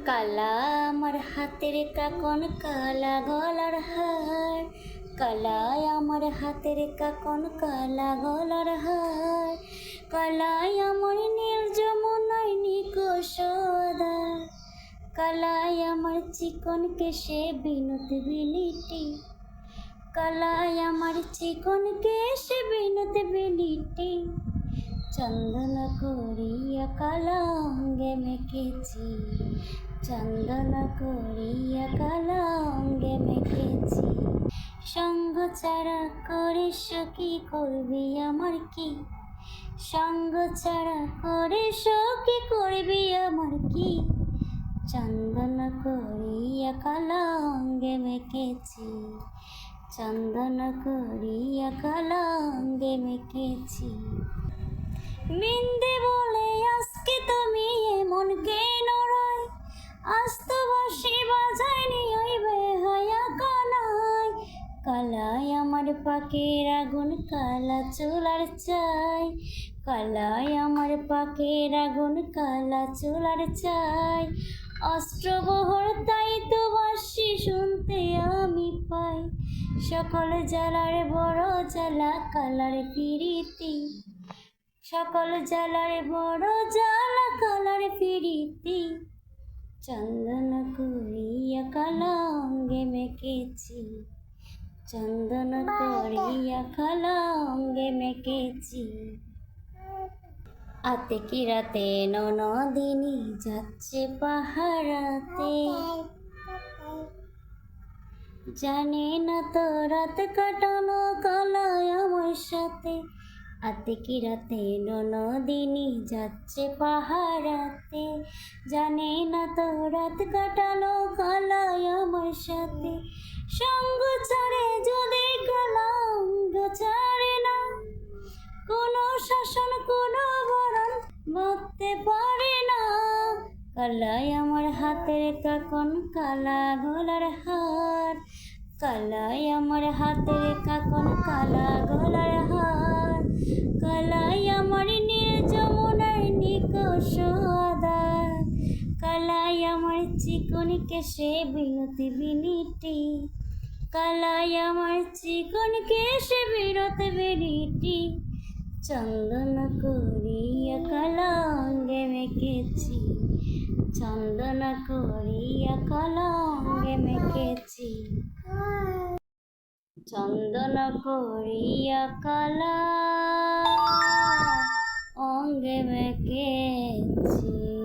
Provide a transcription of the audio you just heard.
কালা আমার হাতের কাকন, কালা গলার হার। কালায় আমার হাতের কাকন, কালা গলার হার। কালায় আমার নীল যমুনায় নিকষ আধার। কালায় আমার চিকন কেশে বিনোদ বিলিটি। কালায় আমার চিকন কেশে বিনোদ বিলিটি। চন্দন করিয়া কালা অঙ্গে মেখেছি। চন্দন করিয়া কালা অঙ্গে মেখেছি। সঙ্গ ছাড়া করে সখী করবি আমার কি? সঙ্গ ছাড়া করে সখী করবি আমার কি? চন্দন করিয়া কালা অঙ্গে মেখেছি। চন্দন করিয়া কালা অঙ্গে মেখেছি। বিন্দে বলে আজকে তুমি এমন কেন রয়? আজ তো বাঁশি বাজায়নি ওই বেহায়া কানাই। কালায় আমার পাকের আগুন, কালা চুলার চাই। কালায় আমার পাকের আগুন, কালা চুলার চাই। অস্ত্রবহর তাই তো বাঁশি শুনতে আমি পাই। সকল জ্বালার বড় জ্বালা কালার ফিরিতি। সকল জ্বালার বড় জ্বালা কালার ফিরিতি। চন্দন করিয়া কালা অঙ্গে মেখেছি। চন্দন করিয়া কালা অঙ্গে মেখেছি। আতে কি রাতে ননদিনী যাচ্ছে পাহারাতে। জানে না তো রাত কাটানো কালায় আমার সাথে। আতে কি রাতে ননদিনী যাচ্ছে পাহারাতে। জানে না তো রাত কাটানো কালায় আমার সাথে। সঙ্গ ছাড়ে যদি কালা অঙ্গ ছাড়ে না। কোনো শাসন কোনো বরণ ভাবতে পারে না। কালায় আমার হাতের কাকন, কালা গলার হার। কালায় আমার হাতের কাকন, কালা গলার হার। কালায় আমার নীল যমুনার নিকষ আধার। কালায় আমার চিকন কেশে বিনোদ বিলিটি। কালায় আমার চিকন কেশে বিনোদ বিলিটি। চন্দন করিয়া কালা অঙ্গে মেখেছি। চন্দন করিয়া কালা অঙ্গে মেখেছি। চন্দন করিয়া কালা অঙ্গে মেখেছি।